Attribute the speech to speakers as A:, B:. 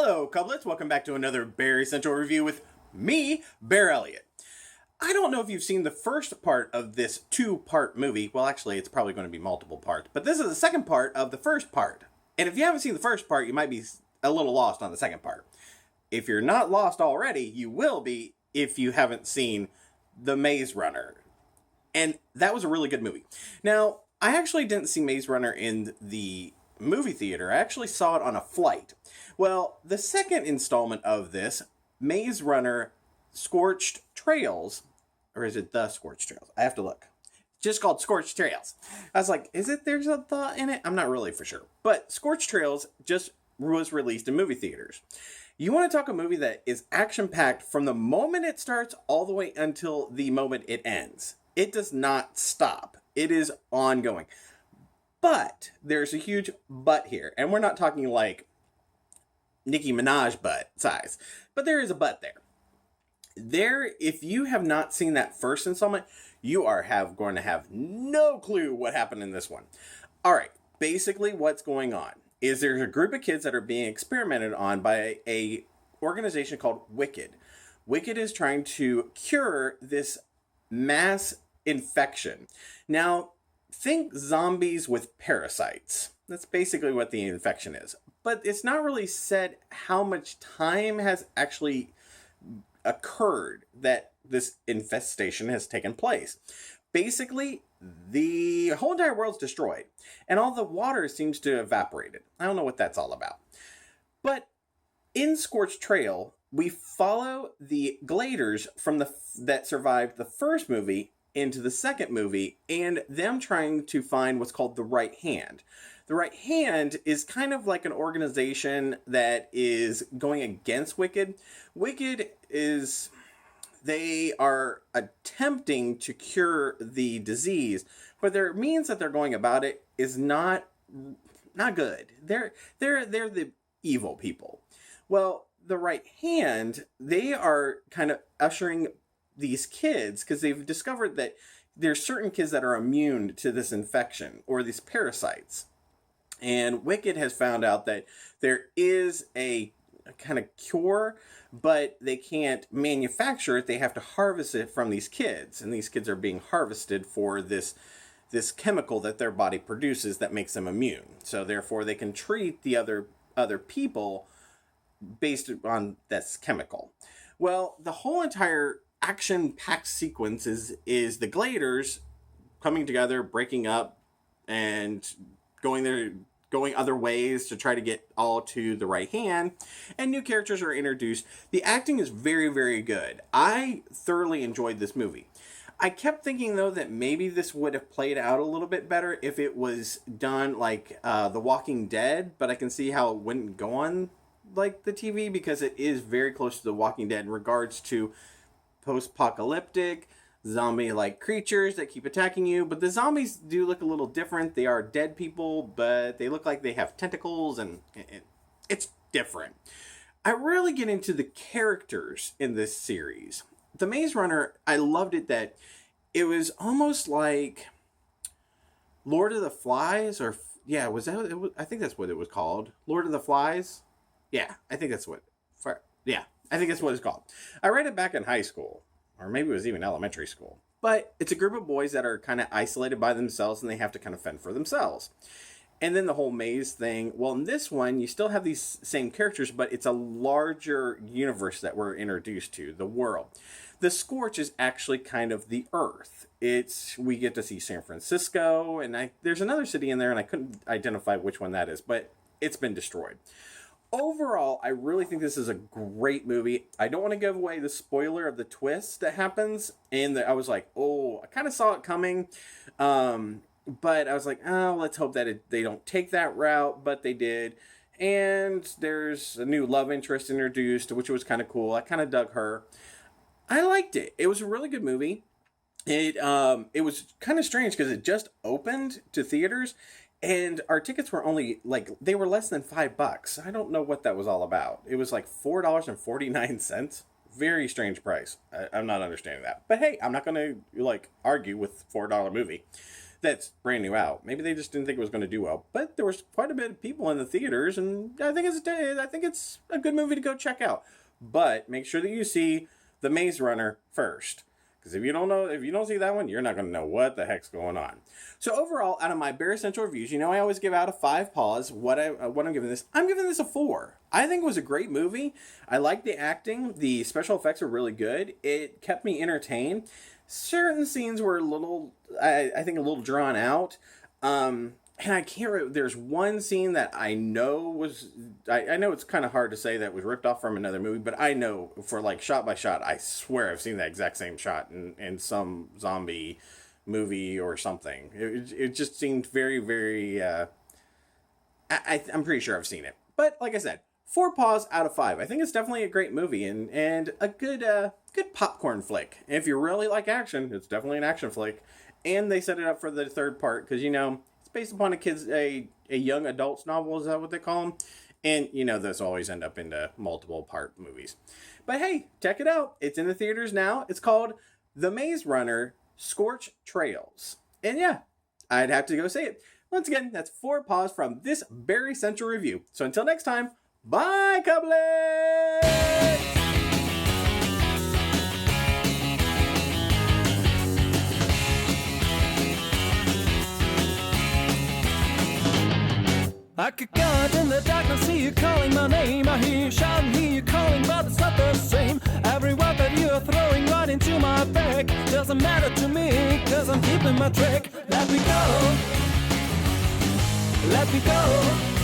A: Hello, Cublets. Welcome back to another Barry Central review with me, BearElliott. I don't know if you've seen the first part of this two-part movie. Well, actually, it's probably going to be multiple parts, but this is the second part of the first part. And if you haven't seen the first part, you might be a little lost on the second part. If you're not lost already, you will be if you haven't seen The Maze Runner. And that was a really good movie. Now, I actually didn't see Maze Runner in the movie theater. I actually saw it on a flight. Well, the second installment of this, Maze Runner Scorched Trails, or is it The Scorched Trails? I have to look. It's just called Scorched Trails. I was like, there's a the in it? I'm not really for sure. But Scorched Trails just was released in movie theaters. You want to talk a movie that is action-packed from the moment it starts all the way until the moment it ends. It does not stop. It is ongoing. But there's a huge but here. And we're not talking like Nicki Minaj butt size. But there is a but there. If you have not seen that first installment, you are going to have no clue what happened in this one. All right. Basically, what's going on is there's a group of kids that are being experimented on by a organization called Wicked. Wicked is trying to cure this mass infection. Now, think zombies with parasites. That's basically what the infection is. But it's not really said how much time has actually occurred that this infestation has taken place. Basically, the whole entire world's destroyed, and all the water seems to have evaporated. I don't know what that's all about. But in Scorched Trail, we follow the Gladers from that survived the first movie into the second movie, and them trying to find what's called the Right Hand. The Right Hand is kind of like an organization that is going against Wicked. They are attempting to cure the disease, but their means that they're going about it is not good. They're the evil people. Well, the Right Hand, they are kind of ushering these kids, because they've discovered that there's certain kids that are immune to this infection or these parasites. And Wicked has found out that there is a kind of cure, but they can't manufacture it. They have to harvest it from these kids. And these kids are being harvested for this chemical that their body produces that makes them immune. So therefore they can treat the other people based on this chemical. Well, the whole entire action-packed sequence is the Gladers coming together, breaking up, and going other ways to try to get all to the Right Hand, and new characters are introduced. The acting is very, very good. I thoroughly enjoyed this movie. I kept thinking, though, that maybe this would have played out a little bit better if it was done like The Walking Dead, but I can see how it wouldn't go on like the TV, because it is very close to The Walking Dead in regards to post-apocalyptic zombie-like creatures that keep attacking you. But the zombies do look a little different. They are dead people, but they look like they have tentacles, and it's different. I really get into the characters in this series. The Maze Runner, I loved it that it was almost like Lord of the Flies, or yeah, I think that's what it was called. Lord of the Flies? Yeah, I think that's what it's called. I read it back in high school, or maybe it was even elementary school. But it's a group of boys that are kind of isolated by themselves, and they have to kind of fend for themselves. And then the whole maze thing. Well, in this one, you still have these same characters, but it's a larger universe that we're introduced to, the world. The Scorch is actually kind of the Earth. We get to see San Francisco, and there's another city in there, and I couldn't identify which one that is, but it's been destroyed. Overall, I really think this is a great movie. I don't want to give away the spoiler of the twist that happens. And I was like, I kind of saw it coming. But I was like, let's hope that they don't take that route. But they did. And there's a new love interest introduced, which was kind of cool. I kind of dug her. I liked it. It was a really good movie. It was kind of strange because it just opened to theaters. And our tickets were only, they were less than $5. I don't know what that was all about. It was like $4.49. Very strange price. I'm not understanding that. But hey, I'm not going to, argue with $4 movie. that's brand new out. Maybe they just didn't think it was going to do well. But there was quite a bit of people in the theaters, and I think it's a good movie to go check out. But make sure that you see The Maze Runner first. Because if you don't see that one, you're not going to know what the heck's going on. So overall, out of my Bear Essential reviews, I always give out a 5 paws. What I'm giving this, I'm giving this a 4. I think it was a great movie. I liked the acting. The special effects were really good. It kept me entertained. Certain scenes were a little drawn out. And I can't remember, there's one scene that I know was, I know it's kind of hard to say that was ripped off from another movie, but I know for like shot by shot, I swear I've seen that exact same shot in some zombie movie or something. It just seemed very, very, I'm pretty sure I've seen it. But like I said, 4 paws out of 5. I think it's definitely a great movie and a good popcorn flick. If you really like action, it's definitely an action flick. And they set it up for the third part because, based upon a young adult's novel, is that what they call them? And, those always end up into multiple part movies. But hey, check it out. It's in the theaters now. It's called The Maze Runner Scorch Trails. And yeah, I'd have to go say it. Once again, that's 4 paws from this Bear Essential review. So until next time, bye, Cublet!
B: I could go out in the darkness, see you calling my name. I hear you shouting, hear you calling, but it's not the same. Every word that you're throwing right into my back doesn't matter to me, cause I'm keeping my track. Let me go, let me go.